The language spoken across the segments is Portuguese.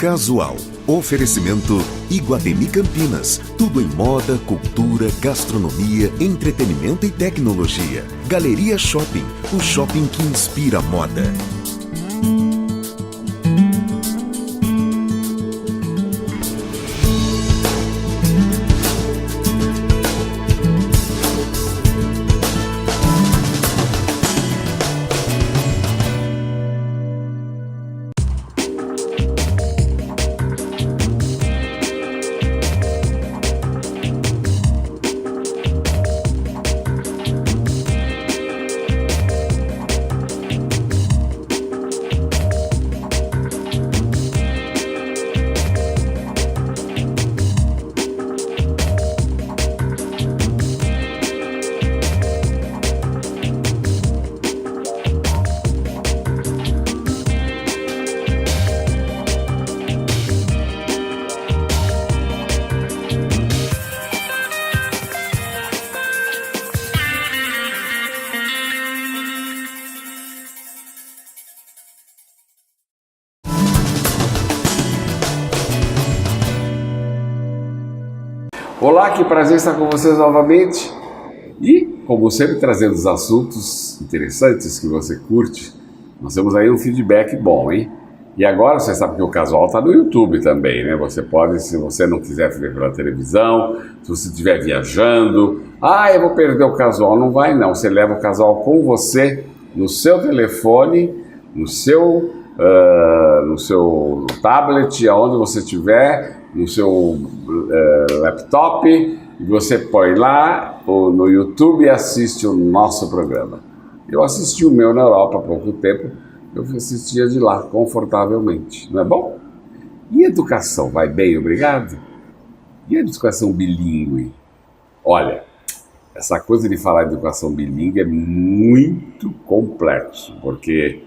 Casual. Oferecimento Iguatemi Campinas. Tudo em moda, cultura, gastronomia, entretenimento e tecnologia. Galeria Shopping. O shopping que inspira a moda. Olá, que prazer estar com vocês novamente e, como sempre, trazendo os assuntos interessantes que você curte. Nós temos aí um feedback bom, hein? E agora você sabe que o Casual está no YouTube também, né? Você pode, se você não quiser ver pela televisão, se você estiver viajando, eu vou perder o Casual. Não vai não, você leva o Casual com você no seu telefone, no seu tablet, aonde você estiver, no seu laptop, e você põe lá no YouTube e assiste o nosso programa. Eu assisti o meu na Europa há pouco tempo, eu assistia de lá, confortavelmente, não é bom? E educação, vai bem, obrigado? E a educação bilíngue? Olha, essa coisa de falar de educação bilíngue é muito complexo, porque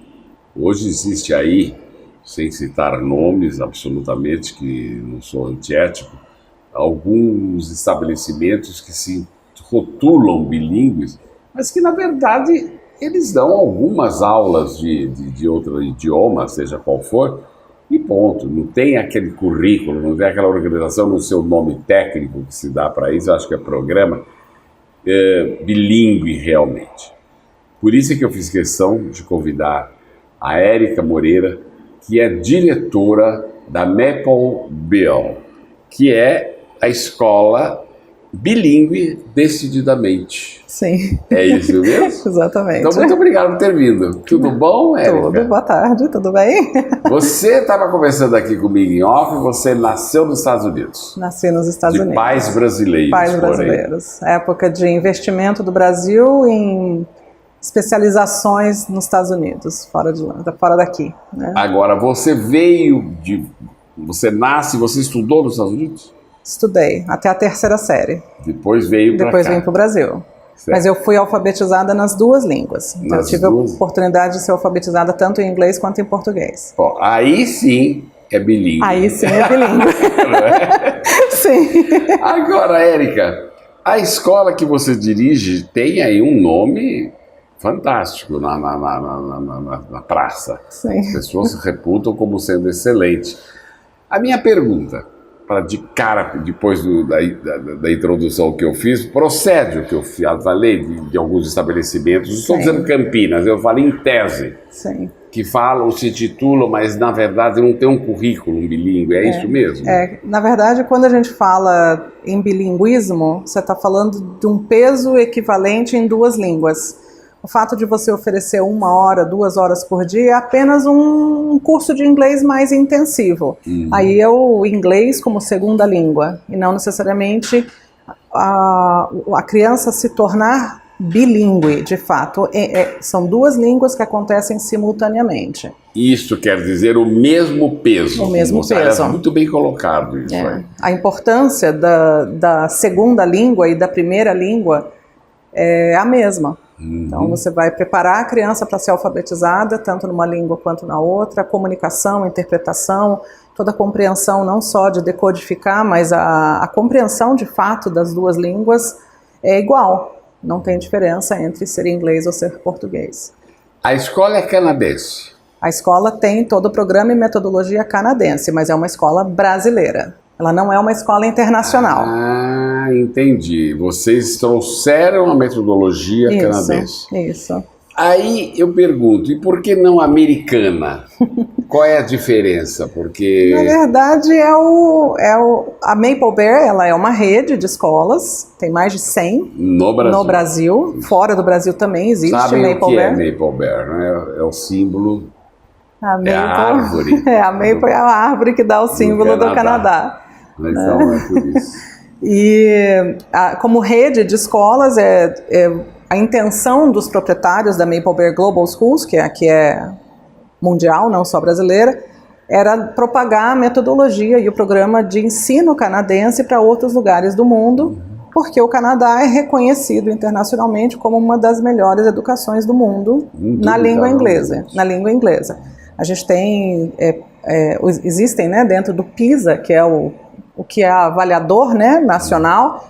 hoje existe aí, sem citar nomes absolutamente, que não sou antiético, alguns estabelecimentos que se rotulam bilíngues, mas que na verdade eles dão algumas aulas de outro idioma, seja qual for, e ponto. Não tem aquele currículo, não tem aquela organização no seu nome técnico que se dá para isso, eu acho que é programa bilíngue realmente. Por isso é que eu fiz questão de convidar a Érica Moreira, que é diretora da Maple Bill, que é a escola bilíngue decididamente. Sim. É isso mesmo? Exatamente. Então, muito obrigado por ter vindo. Tudo bom, Érica? Tudo, boa tarde, tudo bem? Você estava conversando aqui comigo em off, você nasceu nos Estados Unidos. Nasci nos Estados Unidos. De pais brasileiros. Pais brasileiros. Época de investimento do Brasil em especializações nos Estados Unidos, fora daqui. Né? Agora, você nasce, você estudou nos Estados Unidos? Estudei, até a 3ª série. Depois veio para cá. Depois vim para o Brasil. Certo. Mas eu fui alfabetizada nas 2 línguas. Então eu tive a oportunidade de ser alfabetizada tanto em inglês quanto em português. Bom, aí sim é bilíngue. Aí sim é bilíngue. Sim. Agora, Érica, a escola que você dirige tem aí um nome fantástico na praça. Sim. As pessoas se reputam como sendo excelente. A minha pergunta, de cara, depois da introdução que eu fiz, procede o que eu falei de alguns estabelecimentos, não estou dizendo Campinas, eu falei em tese. Sim. Que falam, se titulam, mas na verdade não tem um currículo bilíngue, é isso mesmo? Na verdade, quando a gente fala em bilinguismo, você está falando de um peso equivalente em 2 línguas. O fato de você oferecer 1 hora, 2 horas por dia é apenas um curso de inglês mais intensivo. Aí é o inglês como segunda língua, e não necessariamente a criança se tornar bilíngue, de fato. São 2 línguas que acontecem simultaneamente. Isso quer dizer o mesmo peso. O mesmo peso. É muito bem colocado isso aí. A importância da segunda língua e da primeira língua é a mesma. Então você vai preparar a criança para ser alfabetizada, tanto numa língua quanto na outra, comunicação, interpretação, toda a compreensão não só de decodificar, mas a compreensão de fato das 2 línguas é igual, não tem diferença entre ser inglês ou ser português. A escola é canadense? A escola tem todo o programa e metodologia canadense, mas é uma escola brasileira. Ela não é uma escola internacional. Ah, entendi. Vocês trouxeram a metodologia canadense. Isso. Aí eu pergunto, e por que não americana? Qual é a diferença? Porque... Na verdade, a Maple Bear, ela é uma rede de escolas, tem mais de 100 no Brasil. Fora do Brasil também existe Sabem Maple o que Bear. é Maple Bear, né? É o símbolo, É a árvore. A Maple é a árvore que dá o símbolo do Canadá. Então é por isso. E como rede de escolas, a intenção dos proprietários da Maple Bear Global Schools, que é mundial, não só brasileira, era propagar a metodologia e o programa de ensino canadense para outros lugares do mundo, porque o Canadá é reconhecido internacionalmente como uma das melhores educações do mundo na língua inglesa. A gente tem, existem, né, dentro do PISA, que é o que é avaliador, né, nacional,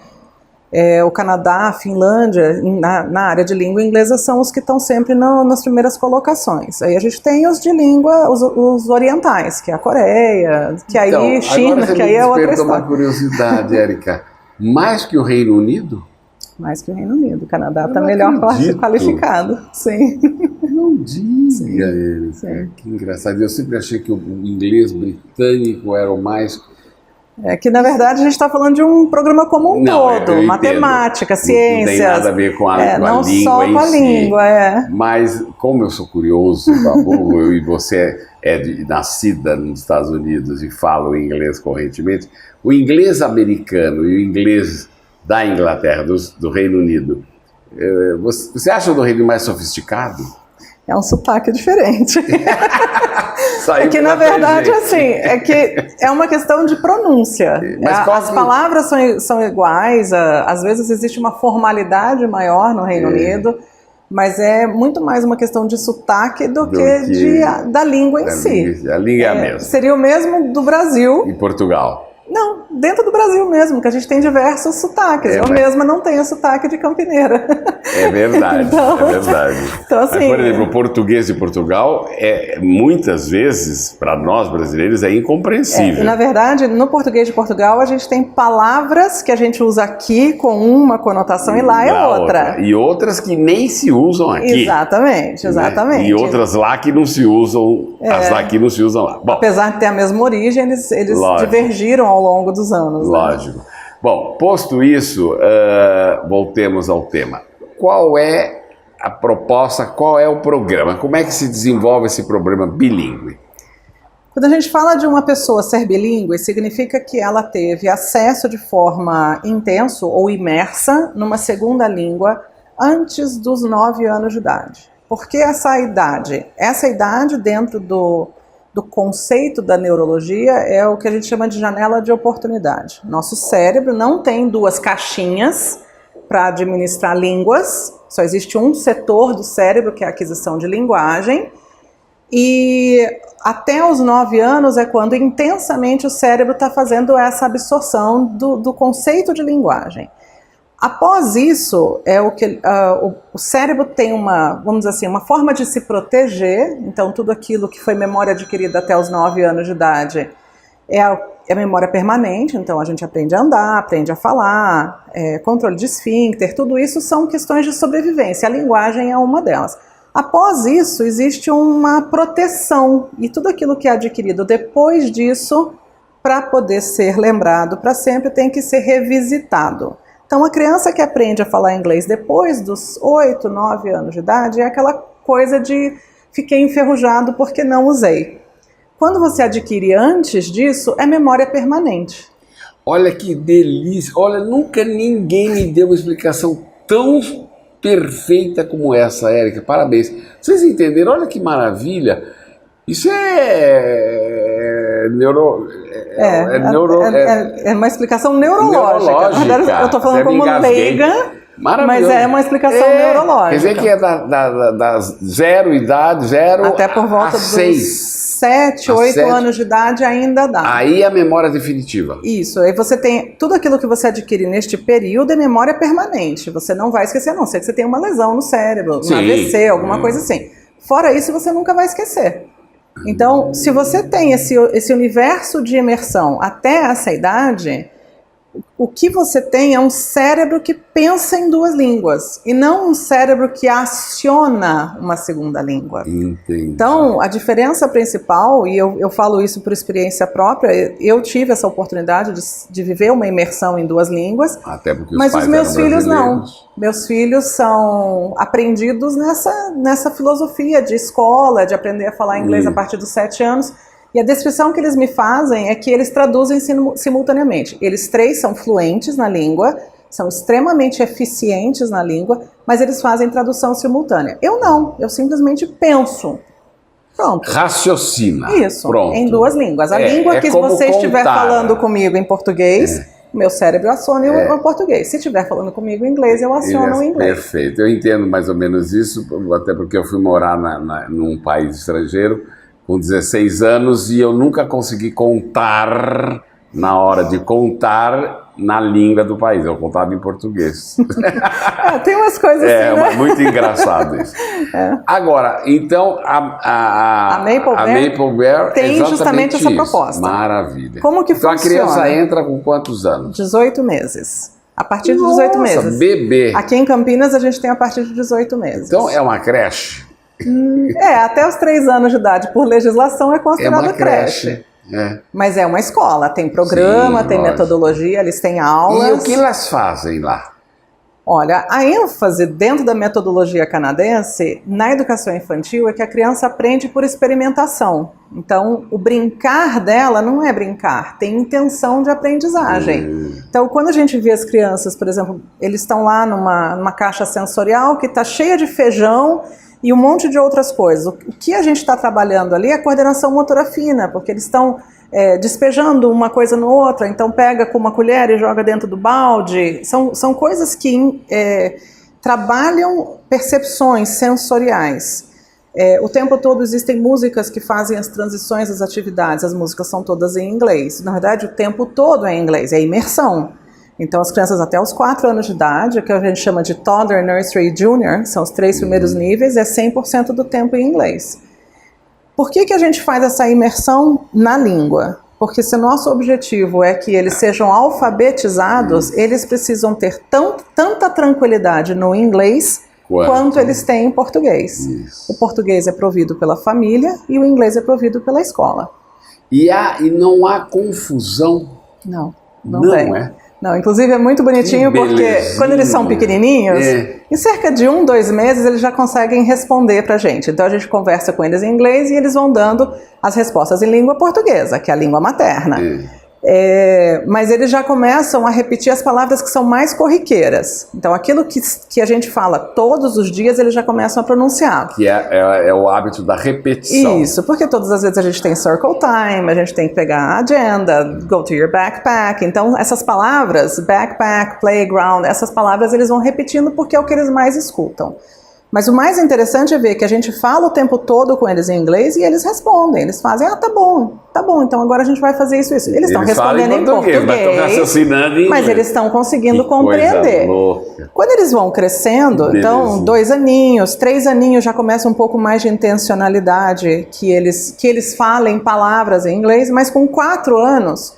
o Canadá, a Finlândia, na área de língua inglesa, são os que estão sempre nas primeiras colocações. Aí a gente tem os de língua, os orientais, que é a Coreia, que aí China, que aí é outra história. Uma curiosidade, Érica. Mais que o Reino Unido? Mais que o Reino Unido. O Canadá está melhor qualificado. Sim. Não diga, Érica. Que engraçado. Eu sempre achei que o inglês britânico era o mais... É que, na verdade, a gente está falando de um programa como um todo, matemática, ciências. Não tem nada a ver com a língua não só com a língua, Mas, como eu sou curioso, e você é nascida nos Estados Unidos e fala o inglês correntemente, o inglês americano e o inglês da Inglaterra, do Reino Unido, você acha o do Reino Unido mais sofisticado? É um sotaque diferente. É que, na verdade, assim, é uma questão de pronúncia. As palavras são iguais, às vezes existe uma formalidade maior no Reino Unido, mas é muito mais uma questão de sotaque do que da língua em si. A língua é a mesma. Seria o mesmo do Brasil. E Portugal. Não, dentro do Brasil mesmo, que a gente tem diversos sotaques. Eu mesma não tenho sotaque de campineira. É verdade, é verdade. Então, assim, mas, por exemplo, o português de Portugal, muitas vezes, para nós brasileiros, é incompreensível. Na verdade, no português de Portugal, a gente tem palavras que a gente usa aqui com uma conotação e lá é outra. E outras que nem se usam aqui. Exatamente. Né? E outras lá que não se usam, as daqui não se usam lá. Bom, apesar de ter a mesma origem, eles divergiram ao longo dos anos. Lógico. Né? Bom, posto isso, voltemos ao tema. Qual é a proposta, qual é o programa? Como é que se desenvolve esse programa bilíngue? Quando a gente fala de uma pessoa ser bilíngue, significa que ela teve acesso de forma intensa ou imersa numa segunda língua antes dos 9 anos de idade. Por que essa idade? Essa idade, dentro do conceito da neurologia, é o que a gente chama de janela de oportunidade. Nosso cérebro não tem 2 caixinhas para administrar línguas, só existe um setor do cérebro, que é a aquisição de linguagem, e até os 9 anos é quando intensamente o cérebro está fazendo essa absorção do conceito de linguagem. Após isso, o cérebro tem vamos dizer assim, uma forma de se proteger. Então tudo aquilo que foi memória adquirida até os 9 anos de idade é memória permanente. Então a gente aprende a andar, aprende a falar, controle de esfíncter, tudo isso são questões de sobrevivência. A linguagem é uma delas. Após isso, existe uma proteção, e tudo aquilo que é adquirido depois disso, para poder ser lembrado para sempre, tem que ser revisitado. Então, a criança que aprende a falar inglês depois dos 8, 9 anos de idade é aquela coisa de fiquei enferrujado porque não usei. Quando você adquire antes disso, é memória permanente. Olha que delícia! Olha, nunca ninguém me deu uma explicação tão perfeita como essa, Érica. Parabéns. Vocês entenderam? Olha que maravilha! Isso é uma explicação neurológica. Na verdade, eu estou falando como leiga, mas é uma explicação neurológica. Quer dizer que é da zero idade, até por volta dos 7, 8 anos de idade ainda dá. Aí é a memória definitiva. Isso, aí você tem tudo aquilo que você adquire neste período é memória permanente. Você não vai esquecer, a não ser que você tenha uma lesão no cérebro, um AVC, alguma coisa assim. Fora isso, você nunca vai esquecer. Então, se você tem esse universo de imersão até essa idade, o que você tem é um cérebro que pensa em duas línguas e não um cérebro que aciona uma segunda língua. Entendi. Então, a diferença principal, e eu falo isso por experiência própria, eu tive essa oportunidade de viver uma imersão em duas línguas, Até porque mas os meus filhos não. brasileiros. Meus filhos são aprendidos nessa filosofia de escola, de aprender a falar inglês a partir dos 7 anos. E a descrição que eles me fazem é que eles traduzem simultaneamente. Eles 3 são fluentes na língua, são extremamente eficientes na língua, mas eles fazem tradução simultânea. Eu não, eu simplesmente penso. Pronto. Raciocina. Isso, Pronto. em duas línguas. A língua que como você estiver contar. falando comigo em português, meu cérebro aciona o português. Se estiver falando comigo em inglês, eu aciono o inglês. Perfeito. Eu entendo mais ou menos isso, até porque eu fui morar num país estrangeiro com 16 anos e eu nunca consegui contar na hora de contar na língua do país. Eu contava em português. Tem umas coisas assim, né? Muito engraçado isso. Agora, então, a Maple Bear tem justamente essa proposta. Maravilha. Como que então funciona? A criança entra com quantos anos? 18 meses. A partir de 18 meses. Bebê. Aqui em Campinas a gente tem a partir de 18 meses. Então é uma creche? Até os 3 anos de idade, por legislação, é considerado creche. Mas é uma escola, tem programa, tem metodologia, eles têm aulas. E o que elas fazem lá? Olha, a ênfase dentro da metodologia canadense na educação infantil é que a criança aprende por experimentação. Então, o brincar dela não é brincar, tem intenção de aprendizagem. Então, quando a gente vê as crianças, por exemplo, eles estão lá numa caixa sensorial que está cheia de feijão e um monte de outras coisas. O que a gente está trabalhando ali é a coordenação motora fina, porque eles estão despejando uma coisa no outra, então pega com uma colher e joga dentro do balde. São coisas que trabalham percepções sensoriais. O tempo todo existem músicas que fazem as transições das atividades, as músicas são todas em inglês. Na verdade, o tempo todo é em inglês, é imersão. Então, as crianças até os 4 anos de idade, que a gente chama de Toddler, Nursery e Junior, são os 3 primeiros níveis, é 100% do tempo em inglês. Por que a gente faz essa imersão na língua? Porque se o nosso objetivo é que eles sejam alfabetizados, eles precisam ter tanta tranquilidade no inglês quanto eles têm em português. Isso. O português é provido pela família e o inglês é provido pela escola. E não há confusão? Não tem. Não, inclusive é muito bonitinho porque quando eles são pequenininhos, em cerca de 1, 2 meses eles já conseguem responder pra gente. Então a gente conversa com eles em inglês e eles vão dando as respostas em língua portuguesa, que é a língua materna. Mas eles já começam a repetir as palavras que são mais corriqueiras. Então aquilo que a gente fala todos os dias, eles já começam a pronunciar. Que é o hábito da repetição. Isso, porque todas as vezes a gente tem circle time, a gente tem que pegar a agenda, go to your backpack. Então essas palavras, backpack, playground, essas palavras eles vão repetindo porque é o que eles mais escutam. Mas o mais interessante é ver que a gente fala o tempo todo com eles em inglês e eles respondem. Eles fazem, tá bom, então agora a gente vai fazer isso. Eles estão respondendo em português, mas eles estão conseguindo compreender. Quando eles vão crescendo, então 2 aninhos, 3 aninhos já começa um pouco mais de intencionalidade, que eles falem palavras em inglês, mas com 4 anos,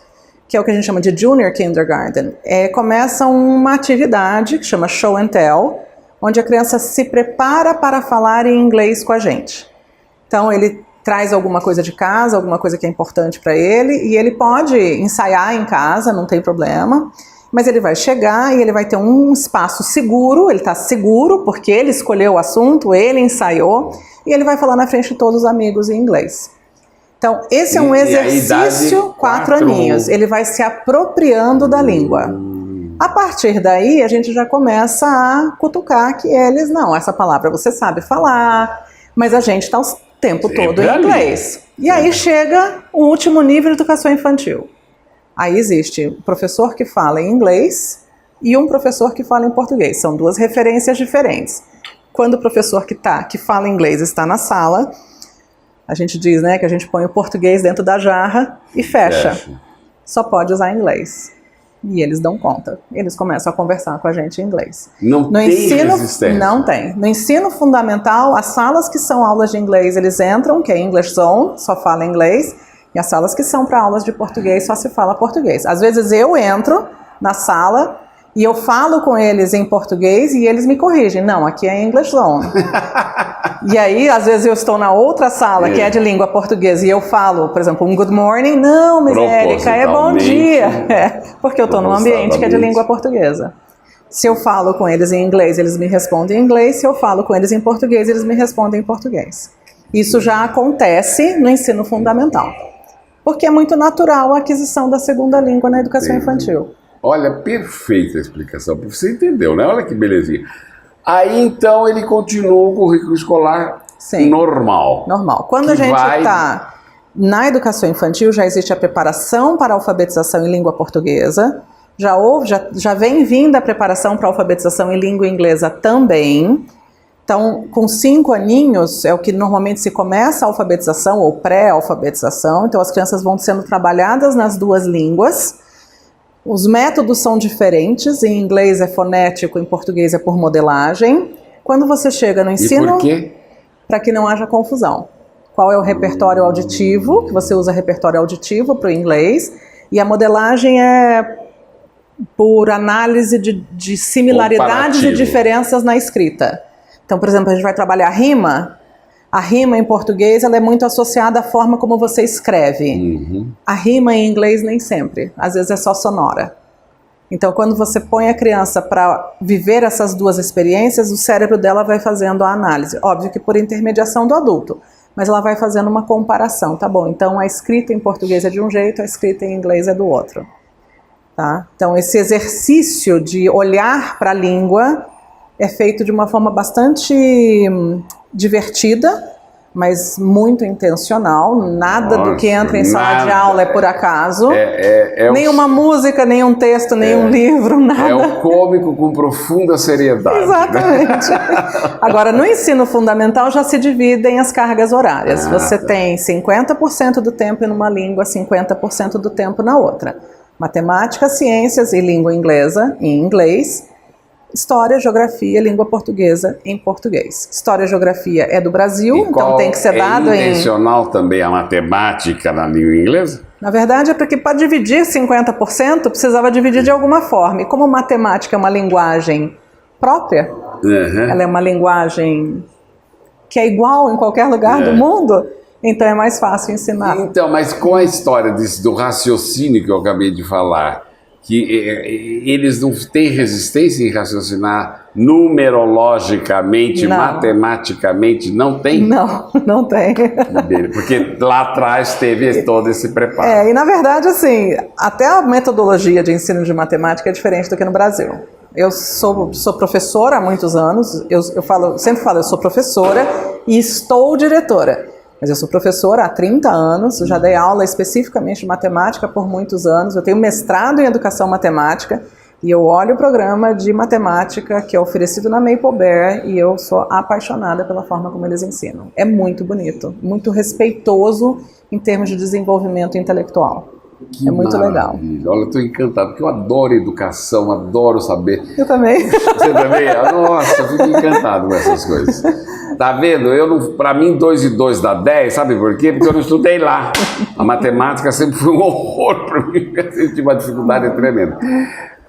que é o que a gente chama de Junior Kindergarten, começa uma atividade que chama Show and Tell, onde a criança se prepara para falar em inglês com a gente. Então ele traz alguma coisa de casa, alguma coisa que é importante para ele, e ele pode ensaiar em casa, não tem problema, mas ele vai chegar e ele vai ter um espaço seguro, ele está seguro porque ele escolheu o assunto, ele ensaiou, e ele vai falar na frente de todos os amigos em inglês. Então esse é um exercício, 4 aninhos, ele vai se apropriando da língua. A partir daí, a gente já começa a cutucar que eles, essa palavra você sabe falar, mas a gente está o tempo todo em inglês. E aí chega o último nível de educação infantil. Aí existe um professor que fala em inglês e um professor que fala em português. São 2 referências diferentes. Quando o professor que fala inglês está na sala, a gente diz, que a gente põe o português dentro da jarra e fecha. Só pode usar inglês. E eles dão conta. Eles começam a conversar com a gente em inglês. Não tem resistência? Não tem. No ensino fundamental, as salas que são aulas de inglês, eles entram, que é English Zone, só fala inglês. E as salas que são para aulas de português, só se fala português. Às vezes eu entro na sala e eu falo com eles em português e eles me corrigem. Não, aqui é English Zone. E aí, às vezes eu estou na outra sala, que é de língua portuguesa, e eu falo, por exemplo, um good morning. Não, Miss Érica, é bom dia. Porque eu estou num ambiente que é de língua portuguesa. Se eu falo com eles em inglês, eles me respondem em inglês. Se eu falo com eles em português, eles me respondem em português. Isso já acontece no ensino fundamental. Porque é muito natural a aquisição da segunda língua na educação infantil. Olha, perfeita a explicação, você entendeu, né? Olha que belezinha. Aí, então, ele continua o currículo escolar normal. Normal. Quando a gente está na educação infantil, já existe a preparação para a alfabetização em língua portuguesa, já vem vindo a preparação para a alfabetização em língua inglesa também. Então, com 5 aninhos é o que normalmente se começa a alfabetização ou pré-alfabetização. Então, as crianças vão sendo trabalhadas nas duas línguas. Os métodos são diferentes, em inglês é fonético, em português é por modelagem. Quando você chega no ensino... E por quê? Para que não haja confusão. Qual é o repertório auditivo, que você usa repertório auditivo para o inglês, e a modelagem é por análise de similaridades e diferenças na escrita. Então, por exemplo, a gente vai trabalhar rima. A rima em português ela é muito associada à forma como você escreve. A rima em inglês nem sempre, às vezes é só sonora. Então, quando você põe a criança para viver essas duas experiências, o cérebro dela vai fazendo a análise. Óbvio que por intermediação do adulto, mas ela vai fazendo uma comparação. Tá bom, então a escrita em português é de um jeito, a escrita em inglês é do outro. Tá? Então, esse exercício de olhar para a língua é feito de uma forma bastante divertida, mas muito intencional. Nada do que entra em sala de aula é por acaso. Nenhuma música, nenhum texto, nenhum livro, nada. É o cômico com profunda seriedade. Exatamente. Agora, no ensino fundamental já se dividem as cargas horárias. Você tem 50% do tempo numa língua, 50% do tempo na outra. Matemática, ciências e língua inglesa em inglês. História, geografia, língua portuguesa em português. História e geografia é do Brasil, então tem que ser dado em... É intencional também a matemática na língua inglesa? Na verdade é porque para dividir 50% precisava dividir de alguma forma. E como matemática é uma linguagem própria, ela é uma linguagem que é igual em qualquer lugar do mundo, então é mais fácil ensinar. Então, mas com a história do raciocínio que eu acabei de falar, que eles não têm resistência em raciocinar numerologicamente, matematicamente, não tem? Não, não tem. Porque lá atrás teve todo esse preparo. E na verdade, assim, até a metodologia de ensino de matemática é diferente do que no Brasil. Eu sou professora há muitos anos, eu sempre falo, eu sou professora e estou diretora. Mas eu sou professora há 30 anos, eu já dei aula especificamente de matemática por muitos anos, eu tenho mestrado em educação matemática e eu olho o programa de matemática que é oferecido na Maple Bear e eu sou apaixonada pela forma como eles ensinam. É muito bonito, muito respeitoso em termos de desenvolvimento intelectual. Que muito legal. Olha, eu estou encantado, porque eu adoro educação, adoro saber. Eu também. Você também? Nossa, eu fico encantado com essas coisas. Tá vendo? Para mim, 2 e 2 dá 10, sabe por quê? Porque eu não estudei lá. A matemática sempre foi um horror para mim, eu tive uma dificuldade tremenda.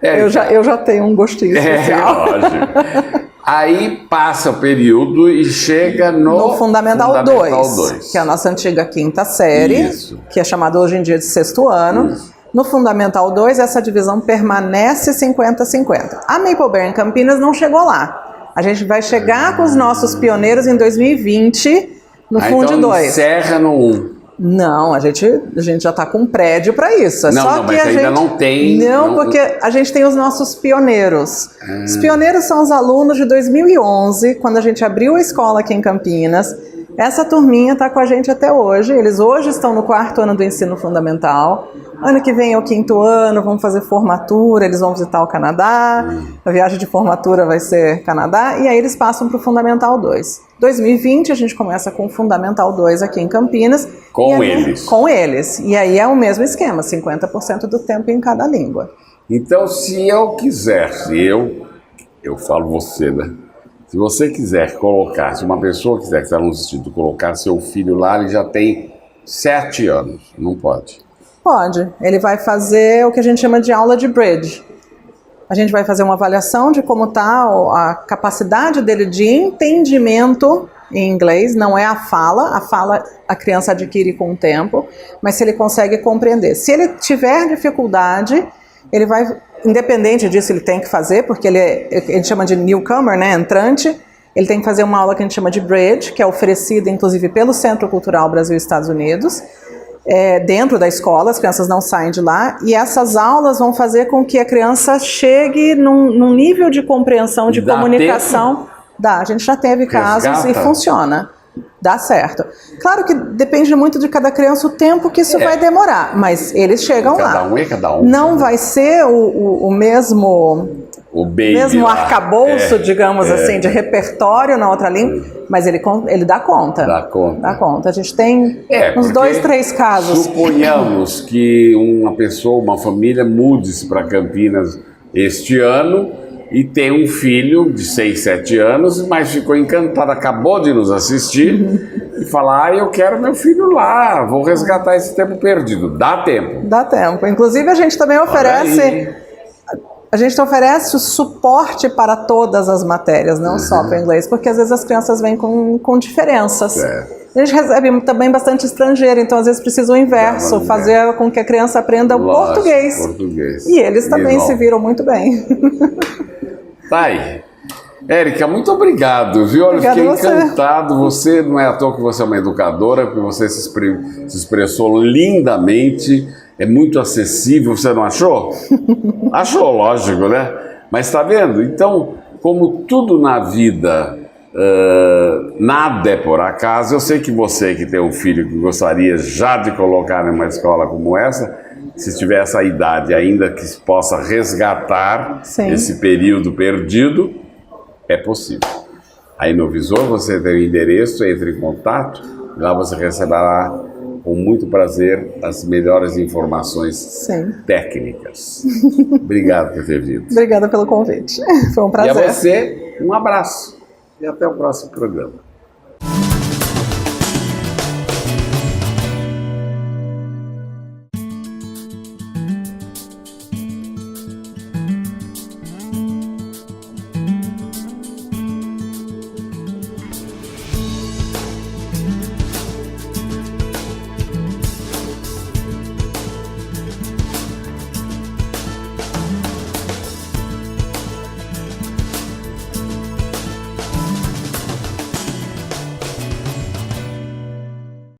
Eu já tenho um gostinho especial. Lógico. Aí passa o período e chega no Fundamental 2, que é a nossa antiga 5ª série, que é chamada hoje em dia de 6º ano. No Fundamental 2, essa divisão permanece 50-50. A Maple Bear em Campinas não chegou lá. A gente vai chegar com os nossos pioneiros em 2020 no Fund 2. Então encerra no 1. Não, a gente já está com um prédio para isso. Mas ainda não tem. Não, porque a gente tem os nossos pioneiros. Os pioneiros são os alunos de 2011, quando a gente abriu a escola aqui em Campinas. Essa turminha está com a gente até hoje. Eles hoje estão no 4º ano do ensino fundamental. Ano que vem é o 5º ano, vamos fazer formatura, eles vão visitar o Canadá. A viagem de formatura vai ser Canadá. E aí eles passam para o Fundamental 2. 2020 a gente começa com o Fundamental 2 aqui em Campinas. Com eles. Com eles. E aí é o mesmo esquema, 50% do tempo em cada língua. Então, se eu quiser, eu falo você, né? Se você quiser colocar, se uma pessoa quiser que está no instituto colocar seu filho lá, ele já tem 7 anos, não pode? Pode. Ele vai fazer o que a gente chama de aula de bridge. A gente vai fazer uma avaliação de como está a capacidade dele de entendimento em inglês, não é a fala a criança adquire com o tempo, mas se ele consegue compreender. Se ele tiver dificuldade, ele vai, independente disso, ele tem que fazer, porque ele chama de newcomer, né, entrante, ele tem que fazer uma aula que a gente chama de bridge, que é oferecida inclusive pelo Centro Cultural Brasil e Estados Unidos, dentro da escola, as crianças não saem de lá, e essas aulas vão fazer com que a criança chegue num nível de compreensão, de comunicação. Tempo? Dá, a gente já teve casos e funciona. Dá certo. Claro que depende muito de cada criança o tempo que isso vai demorar, mas eles chegam lá. Cada um. Não vai ser o mesmo arcabouço, digamos assim, de repertório na outra língua, mas ele dá conta. Dá conta. A gente tem uns 2, 3 casos. Suponhamos que uma família mude-se para Campinas este ano e tem um filho de 6, 7 anos, mas ficou encantado, acabou de nos assistir e falar, eu quero meu filho lá, vou resgatar esse tempo perdido. Dá tempo. Dá tempo. Inclusive a gente também oferece o suporte para todas as matérias, não só para inglês, porque às vezes as crianças vêm com diferenças. A gente recebe também bastante estrangeiro, então às vezes precisa o inverso, fazer com que a criança aprenda o português. E eles também se viram muito bem. Tá aí. Érica, muito obrigado, viu? Olha, fiquei encantado. Você, não é à toa que você é uma educadora, porque você se expressou lindamente, é muito acessível, você não achou? Achou, lógico, né? Mas tá vendo? Então, como tudo na vida, nada é por acaso, eu sei que você que tem um filho que gostaria já de colocar numa escola como essa, se tiver essa idade ainda que possa resgatar esse período perdido, é possível. Aí no Visor você tem o endereço, entre em contato, lá você receberá com muito prazer as melhores informações técnicas. Obrigado por ter vindo. Obrigada pelo convite, foi um prazer. E a você, um abraço e até o próximo programa.